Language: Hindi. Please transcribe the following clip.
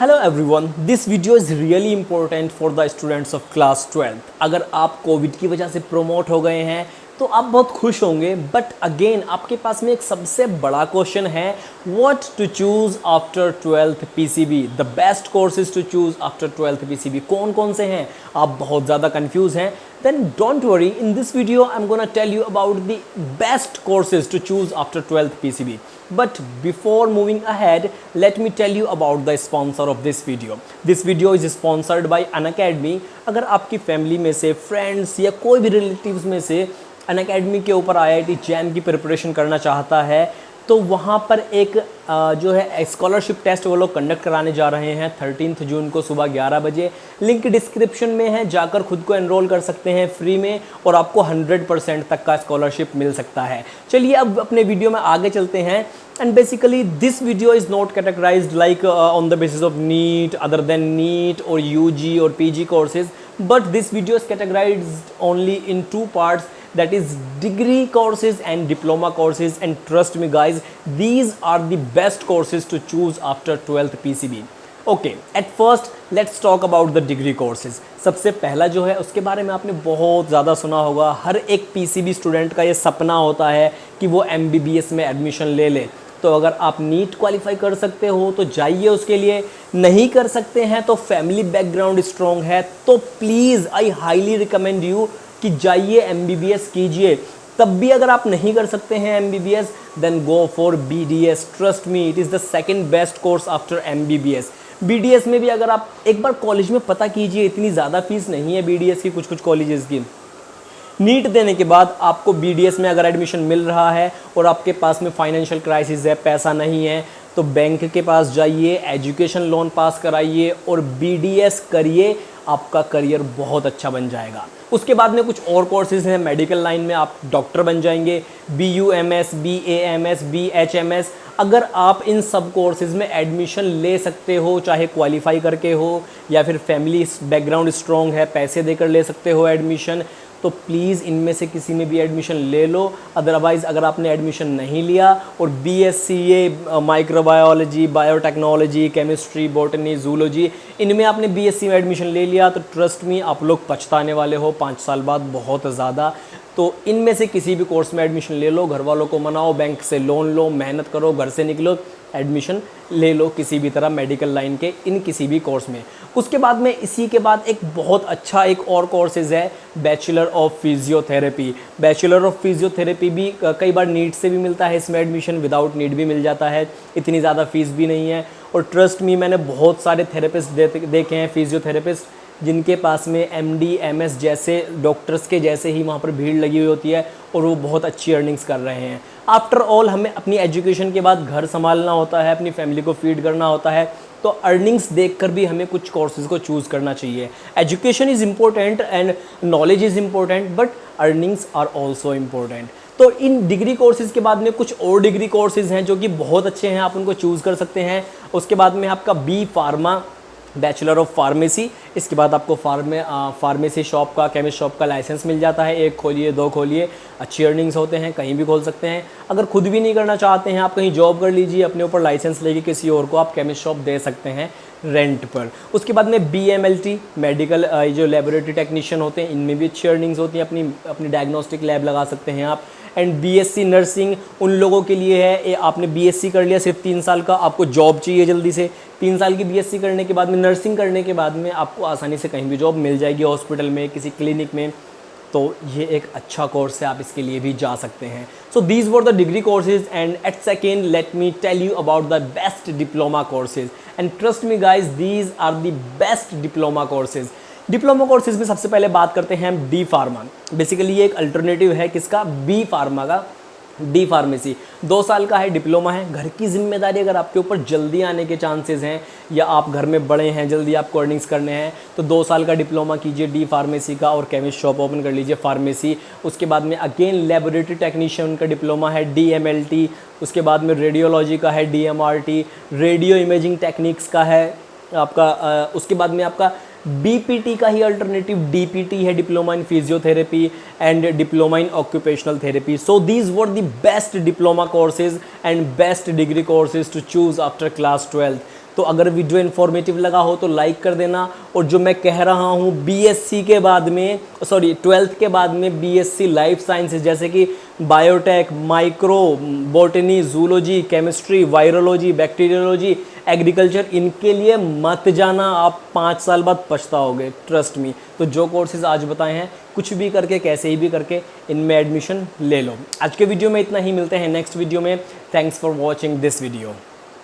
Hello everyone, this video is really important for the students of class 12। अगर आप कोविड की वजह से प्रोमोट हो गए हैं तो आप बहुत खुश होंगे, बट अगेन आपके पास में एक सबसे बड़ा क्वेश्चन है, what to choose after 12th PCB, the best courses to choose after 12th PCB कौन कौन से हैं। आप बहुत ज़्यादा कंफ्यूज हैं, then don't worry, in this video I'm gonna tell you about the best courses to choose after 12th PCB. But before moving ahead, let me tell you about the sponsor of this video. This video is sponsored by Unacademy. अगर आपकी फैमिली में से फ्रेंड्स या कोई भी रिलेटिव्स में से अनअकैडमी के ऊपर IIT जैम की प्रिपरेशन करना चाहता है तो वहाँ पर एक जो है स्कॉलरशिप टेस्ट वो लोग कंडक्ट कराने जा रहे हैं 13 जून को सुबह 11 बजे। लिंक डिस्क्रिप्शन में है, जाकर खुद को एनरोल कर सकते हैं फ्री में और आपको 100% तक का स्कॉलरशिप मिल सकता है। चलिए अब अपने वीडियो में आगे चलते हैं। And basically this video is not categorized like on the basis of NEET, other than NEET और UG और PG courses, but this video is categorized only in two parts, that is degree courses and diploma courses, and trust me guys, these are the best courses to choose after 12th PCB. Okay, at first let's talk about the degree courses. सबसे पहला जो है उसके बारे में आपने बहुत ज़्यादा सुना होगा, हर एक PCB स्टूडेंट का ये सपना होता है कि वो MBBS में एडमिशन ले ले। तो अगर आप नीट क्वालिफाई कर सकते हो तो जाइए उसके लिए, नहीं कर सकते हैं तो फैमिली बैकग्राउंड स्ट्रॉन्ग है तो please I highly recommend you कि जाइए MBBS कीजिए। तब भी अगर आप नहीं कर सकते हैं MBBS, then go for BDS। Trust me, it is the second best course after MBBS। BDS में भी अगर आप एक बार कॉलेज में पता कीजिए, इतनी ज़्यादा फीस नहीं है BDS की, कुछ कॉलेजेस की। नीट देने के बाद आपको BDS में अगर एडमिशन मिल रहा है और आपके पास में फाइनेंशियल क्राइसिस है, पैसा नहीं है, तो बैंक के पास जाइए, एजुकेशन लोन पास कराइए और BDS करिए, आपका करियर बहुत अच्छा बन जाएगा। उसके बाद में कुछ और कोर्सेज हैं, मेडिकल लाइन में आप डॉक्टर बन जाएंगे, BUMS, BAMS, BHMS। अगर आप इन सब कोर्सेज में एडमिशन ले सकते हो, चाहे क्वालिफाई करके हो या फिर फैमिली बैकग्राउंड स्ट्रॉन्ग है, पैसे देकर ले सकते हो एडमिशन, तो प्लीज़ इनमें से किसी में भी एडमिशन ले लो। अदरवाइज़ अगर आपने एडमिशन नहीं लिया और BSc microbiology, biotechnology, chemistry, botany, zoology, इनमें आपने BSc में एडमिशन ले लिया तो ट्रस्ट मी आप लोग पछताने वाले हो 5 साल बाद बहुत ज़्यादा। तो इनमें से किसी भी कोर्स में एडमिशन ले लो, घर वालों को मनाओ, बैंक से लोन लो, मेहनत करो, घर से निकलो, एडमिशन ले लो किसी भी तरह मेडिकल लाइन के इन किसी भी कोर्स में। उसके बाद में इसी के बाद एक बहुत अच्छा एक और कोर्सेज है, bachelor of physiotherapy. Bachelor of physiotherapy भी कई बार नीट से भी मिलता है, इसमें एडमिशन विदाउट नीट भी मिल जाता है, इतनी ज़्यादा फीस भी नहीं है। और ट्रस्ट मी, मैंने बहुत सारे थेरेपिस्ट देखे हैं, फिजियोथेरेपिस्ट, जिनके पास में MD MS जैसे डॉक्टर्स के जैसे ही वहाँ पर भीड़ लगी हुई होती है और वो बहुत अच्छी अर्निंग्स कर रहे हैं। आफ्टर ऑल हमें अपनी एजुकेशन के बाद घर संभालना होता है, अपनी फैमिली को फीड करना होता है, तो अर्निंग्स देखकर भी हमें कुछ कोर्सेज़ को चूज़ करना चाहिए। Education is important and knowledge is important, but earnings are also important. तो इन डिग्री कोर्सेज़ के बाद में कुछ और डिग्री कोर्सेज़ हैं जो कि बहुत अच्छे हैं, आप उनको चूज़ कर सकते हैं। उसके बाद में आपका B pharma, bachelor of pharmacy. इसके बाद आपको फार्मेसी शॉप का, केमिस्ट शॉप का लाइसेंस मिल जाता है, 1 खोलिए 2 खोलिए, अच्छी अर्निंग्स होते हैं, कहीं भी खोल सकते हैं। अगर खुद भी नहीं करना चाहते हैं, आप कहीं जॉब कर लीजिए, अपने ऊपर लाइसेंस लेके किसी और को आप केमिस्ट शॉप दे सकते हैं रेंट पर। उसके बाद में BMLT, मेडिकल जो लेबोरेटरी टेक्नीशियन होते हैं, इनमें भी अच्छी अर्निंग्स होती हैं, अपनी डायग्नोस्टिक लैब लगा सकते हैं आप। एंड BSc नर्सिंग उन लोगों के लिए है, आपने BSc कर लिया सिर्फ 3 साल का, आपको जॉब चाहिए जल्दी से, 3 साल की BSc करने के बाद में, नर्सिंग करने के बाद में आपको आसानी से कहीं भी जॉब मिल जाएगी, हॉस्पिटल में, किसी क्लिनिक में। तो ये एक अच्छा कोर्स है, आप इसके लिए भी जा सकते हैं। So these were the degree courses and at second let me tell you about the best diploma courses. And trust me guys, these are the best diploma courses. Diploma courses में सबसे पहले बात करते हैं हम D फार्मा। बेसिकली ये एक अल्टरनेटिव है किसका, B फार्मा का। D फार्मेसी 2 साल का है, डिप्लोमा है। घर की जिम्मेदारी अगर आपके ऊपर जल्दी आने के चांसेस हैं या आप घर में बड़े हैं, जल्दी आपको अर्निंग्स करने हैं, तो 2 साल का डिप्लोमा कीजिए D फार्मेसी का और केमिस्ट शॉप ओपन कर लीजिए फार्मेसी। उसके बाद में अगेन लेबोरेटरी टेक्नीशियन का डिप्लोमा है DMLT। उसके बाद में रेडियोलॉजी का है DMRT, रेडियो इमेजिंग टेक्निक्स का है आपका। उसके बाद में आपका BPT का ही अल्टरनेटिव DPT है, diploma in physiotherapy and diploma in occupational therapy. So these were the best diploma courses and best degree courses to choose after class 12th। तो अगर वीडियो इन्फॉर्मेटिव लगा हो तो लाइक कर देना। और जो मैं कह रहा हूँ बीएससी के बाद में, सॉरी 12th के बाद में बीएससी लाइफ साइंसेज जैसे कि biotech, micro, botany, zoology, chemistry, virology, bacteriology, agriculture, इनके लिए मत जाना। आप 5 साल बाद पछताओगे, ट्रस्ट मी। तो जो कोर्सेज आज बताए हैं कुछ भी करके, कैसे ही भी करके इनमें एडमिशन ले लो। आज के वीडियो में इतना ही, मिलते हैं नेक्स्ट वीडियो में। Thanks for watching this video.